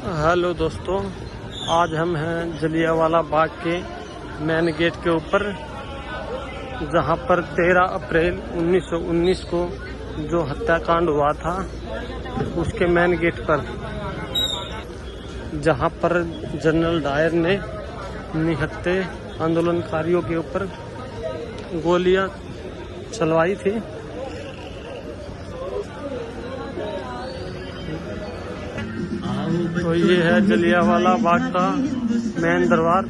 Hello दोस्तों, आज हम हैं जलियांवाला बाग के मेन गेट के ऊपर, जहां पर 13 अप्रैल 1919 को जो हत्याकांड हुआ था उसके मेन गेट पर, जहां पर जनरल डायर ने निहत्थे आंदोलनकारियों के ऊपर गोलियां चलवाई थी। तो ये है जलियांवाला बाग का मेन दरबार।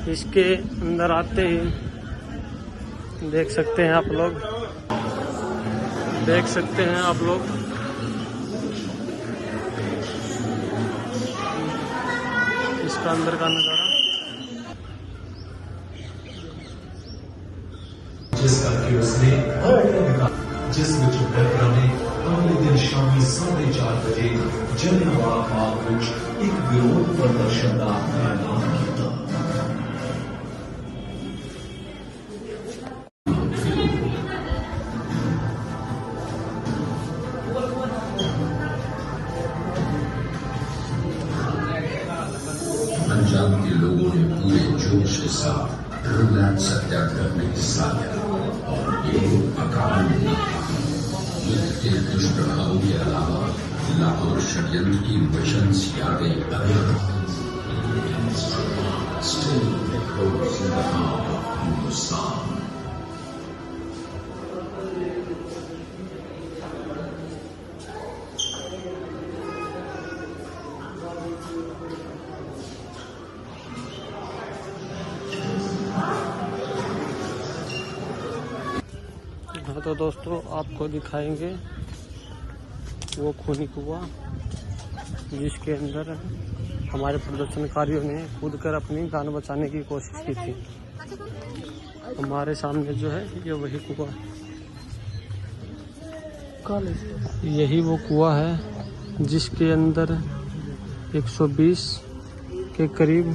इसके अंदर आते ही देख सकते हैं आप लोग, इसका अंदर का नजारा। जिस विच बैठा ने अगले दिन शामी 4:30 बजे जलियांवाला बाग विच एक विरोध प्रदर्शन का ऐलान किया। पंजाब के लोगों ने पूरे जोश के साथ रुलैंड सत्याग्रह में हिस्सा लिया और ये अकाल युद्ध के दुष्प्रभावों के अलावा लाहौर षड्यंत्र की वचन यादें हिंदुस्तान। हाँ तो दोस्तों, आपको दिखाएंगे वो खूनी कुआं जिसके अंदर हमारे प्रदर्शनकारियों ने कूदकर अपनी जान बचाने की कोशिश की थी। हमारे सामने जो है ये वही कुआं, यही वो कुआं है जिसके अंदर 120 के करीब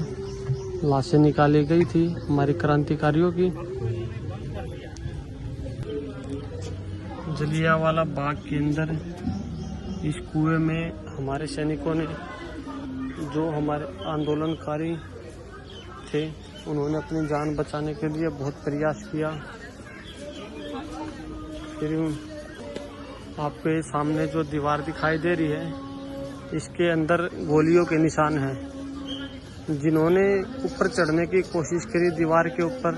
लाशें निकाली गई थी हमारे क्रांतिकारियों की। जलियांवाला बाग के अंदर इस कुएं में हमारे सैनिकों ने, जो हमारे आंदोलनकारी थे, उन्होंने अपनी जान बचाने के लिए बहुत प्रयास किया। फिर आपके सामने जो दीवार दिखाई दे रही है, इसके अंदर गोलियों के निशान हैं। जिन्होंने ऊपर चढ़ने की कोशिश करी दीवार के ऊपर,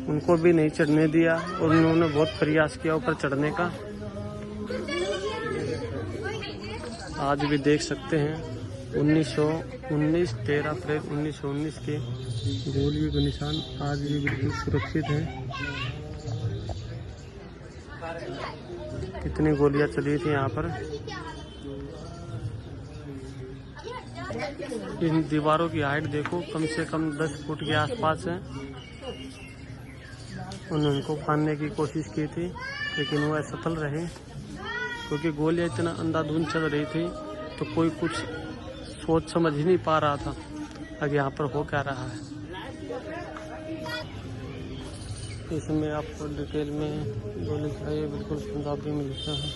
उनको भी नहीं चढ़ने दिया और उन्होंने बहुत प्रयास किया ऊपर चढ़ने का। आज भी देख सकते हैं 13 अप्रैल 1919 के गोलियों के निशान आज भी बिल्कुल सुरक्षित हैं। कितनी गोलियां चली थी यहाँ पर। इन दीवारों की हाइट देखो, कम से कम 10 फुट के आसपास है। उन्होंने उनको फाड़ने की कोशिश की थी, लेकिन वो असफल रहे, क्योंकि गोलियां इतना अंधाधुंध चल रही थी तो कोई कुछ सोच समझ ही नहीं पा रहा था आगे यहाँ पर हो क्या रहा है। इसमें आपको डिटेल में जो लिखा है बिल्कुल पंजाबी में लिखा है।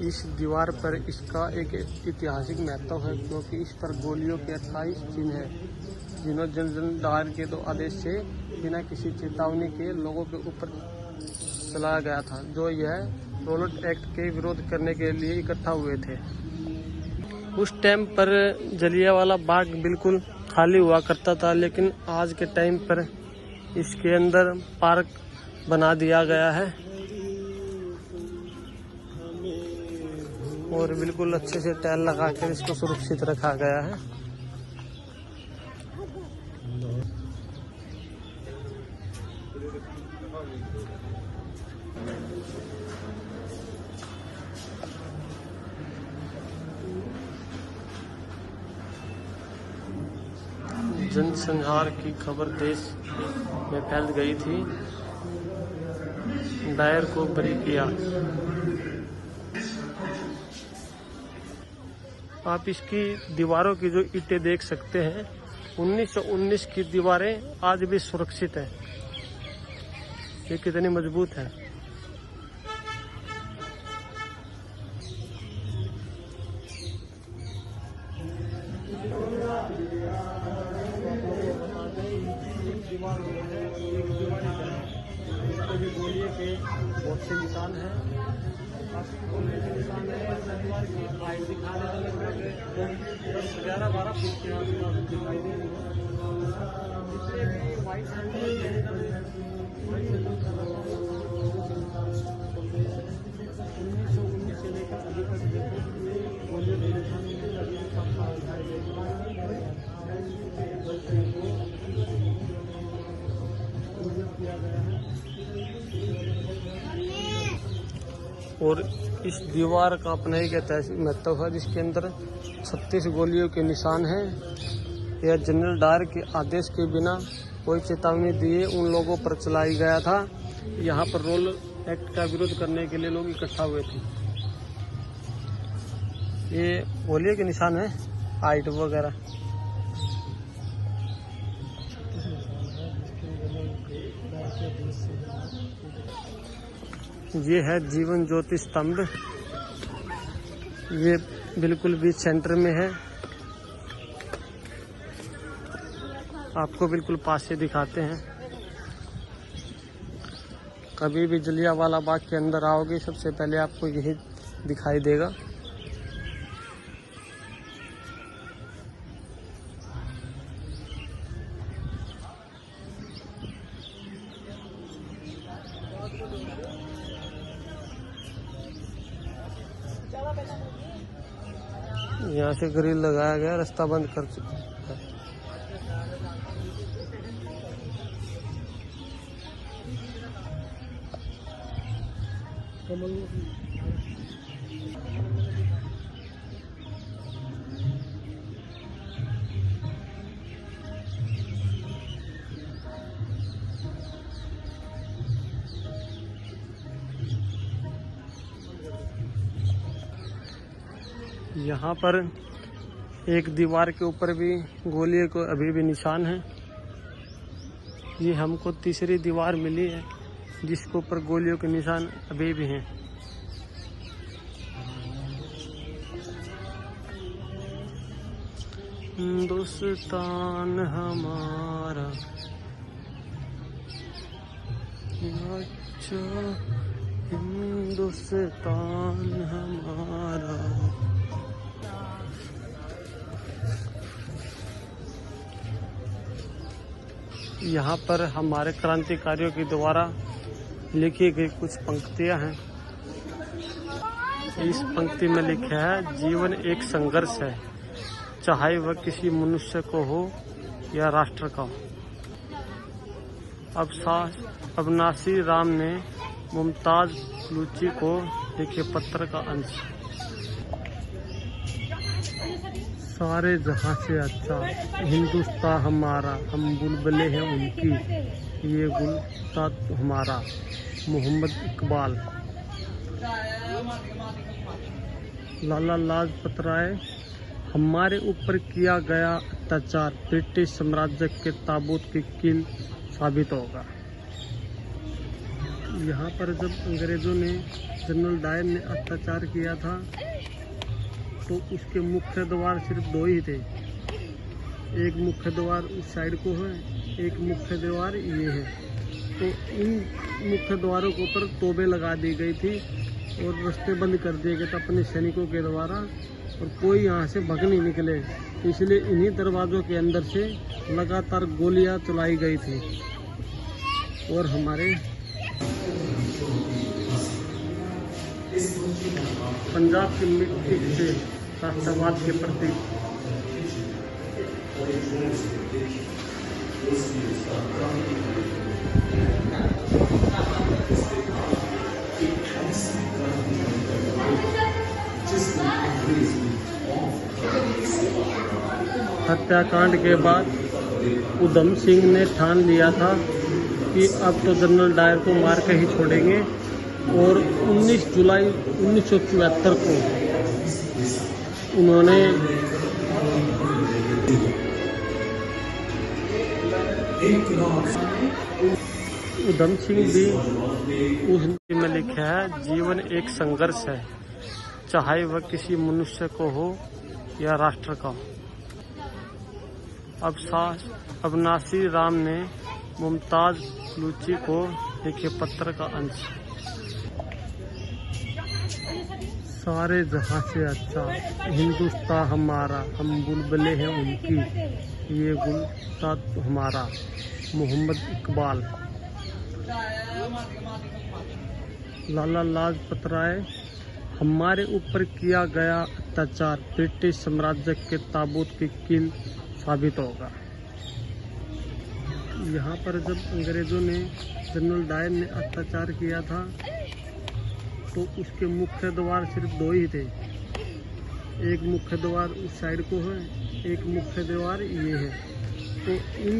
इस दीवार पर इसका एक ऐतिहासिक महत्व है, क्योंकि इस पर गोलियों के 28 चिन्ह हैं, जिन्होंने जनरल डायर के 2 आदेश से बिना किसी चेतावनी के लोगों के ऊपर चलाया गया था, जो यह रोलट एक्ट के विरोध करने के लिए इकट्ठा हुए थे। उस टाइम पर जलियांवाला बाग बिल्कुल खाली हुआ करता था, लेकिन आज के टाइम पर इसके अंदर पार्क बना दिया गया है और बिल्कुल अच्छे से टाइल लगाकर इसको सुरक्षित रखा गया है। जनसंहार की खबर देश में फैल गई थी, डायर को बरी किया। आप इसकी दीवारों की जो ईंटें देख सकते हैं, 1919 की दीवारें आज भी सुरक्षित है। ये कितनी मजबूत है। गोलियों के बहुत से निशान हैं। गोलियों के निशान है। दीवार की हाइट दिखा रहे हैं, लगभग 11-12 फुट के आसपास दिखाई दे रही है। व्हाइट से लेकर अभी तक देखो गोलियों के निशान किया गया है। और इस दीवार का अपना एक ऐतिहासिक महत्व है, जिसके अंदर 36 गोलियों के निशान हैं। यह जनरल डायर के आदेश के बिना कोई चेतावनी दिए उन लोगों पर चलाई गया था। यहाँ पर रोल एक्ट का विरोध करने के लिए लोग इकट्ठा हुए थे। ये गोलियों के निशान है, हाइट वगैरह। ये है जीवन ज्योति स्तंभ। ये बिल्कुल बीच सेंटर में है। आपको बिल्कुल पास से दिखाते हैं। कभी भी जलियांवाला बाग के अंदर आओगे, सबसे पहले आपको यही दिखाई देगा। यहाँ से ग्रिल लगाया गया, रास्ता बंद कर चुका है। यहाँ पर एक दीवार के ऊपर भी गोलियों को अभी भी निशान है। ये हमको तीसरी दीवार मिली है जिसके ऊपर गोलियों के निशान अभी भी हैं। हिंदुस्तान हमारा अच्छा हिंदुस्तान हमारा। यहाँ पर हमारे क्रांतिकारियों के द्वारा लिखी गई कुछ पंक्तियाँ हैं। इस पंक्ति में लिखा है, जीवन एक संघर्ष है, चाहे वह किसी मनुष्य को हो या राष्ट्र का। अविनाशी राम ने मुमताज लूची को लिखे पत्र का अंश। सारे जहां से अच्छा हिंदुस्तान हमारा, हम बुलबुलें हैं उनकी, ये गुलता हमारा। मोहम्मद इकबाल। लाला लाजपत राय। हमारे ऊपर किया गया अत्याचार ब्रिटिश साम्राज्य के ताबूत की कील साबित होगा। यहाँ पर जब अंग्रेजों ने जनरल डायर ने अत्याचार किया था तो उसके मुख्य द्वार सिर्फ 2 ही थे। एक मुख्य द्वार उस साइड को है, एक मुख्य द्वार ये है। तो इन मुख्य द्वारों के ऊपर तोबे लगा दी गई थी और रास्ते बंद कर दिए गए थे अपने सैनिकों के द्वारा, और कोई यहाँ से भाग नहीं निकले। इसलिए इन्हीं दरवाज़ों के अंदर से लगातार गोलियां चलाई गई थी। और हमारे पंजाब की मिट्टी से राष्ट्रवाद के प्रति हत्याकांड के बाद उधम सिंह ने ठान लिया था कि अब तो जनरल डायर को मार कर ही छोड़ेंगे। और 19 जुलाई 1974 को उन्होंने उधम सिंह भी उस में लिखा है, जीवन एक संघर्ष है, चाहे वह किसी मनुष्य को हो या राष्ट्र का। अब नासिर राम ने मुमताज लूची को लिखे पत्र का अंश। सारे जहां से अच्छा हिंदुस्तान हमारा, हम बुलबुलें हैं उनकी, ये गुलशन हमारा। मोहम्मद इकबाल। लाला लाजपत राय। हमारे ऊपर किया गया अत्याचार ब्रिटिश साम्राज्य के ताबूत की कील साबित होगा। यहाँ पर जब अंग्रेजों ने जनरल डायर ने अत्याचार किया था तो उसके मुख्य द्वार सिर्फ 2 ही थे। एक मुख्य द्वार उस साइड को है, एक मुख्य द्वार ये है। तो इन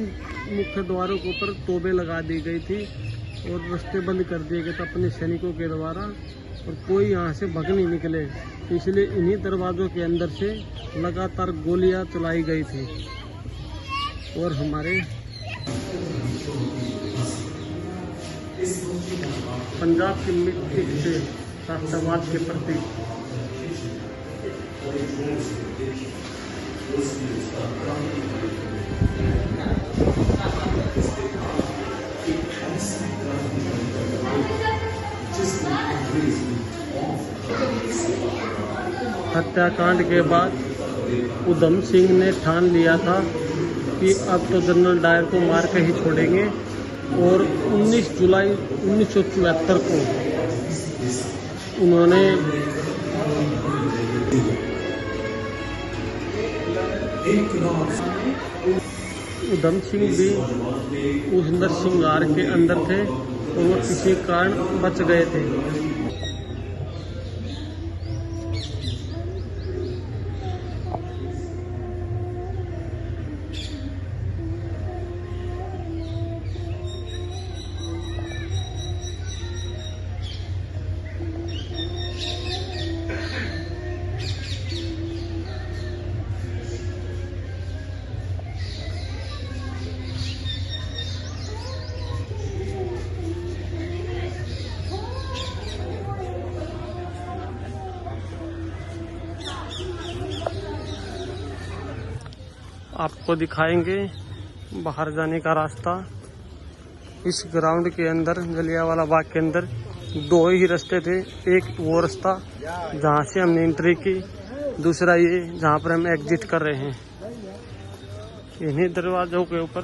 मुख्य द्वारों के ऊपर तोबे लगा दी गई थी और रास्ते बंद कर दिए गए थे अपने सैनिकों के द्वारा, और कोई यहाँ से भाग नहीं निकले। इसलिए इन्हीं दरवाजों के अंदर से लगातार गोलियां चलाई गई थी। और हमारे पंजाब की मिट्टी से राष्ट्रवाद के प्रति हत्याकांड के बाद उधम सिंह ने ठान लिया था कि अब तो जनरल डायर को मार के ही छोड़ेंगे। और 19 जुलाई 1974 को उन्होंने उधम सिंह भी उस नरसिंहार के अंदर थे और वो किसी कारण बच गए थे। आपको दिखाएंगे बाहर जाने का रास्ता। इस ग्राउंड के अंदर, जलियांवाला बाग के अंदर 2 ही रास्ते थे। एक वो रास्ता जहाँ से हमने एंट्री की, दूसरा ये जहाँ पर हम एग्जिट कर रहे हैं। इन्हीं दरवाजों के ऊपर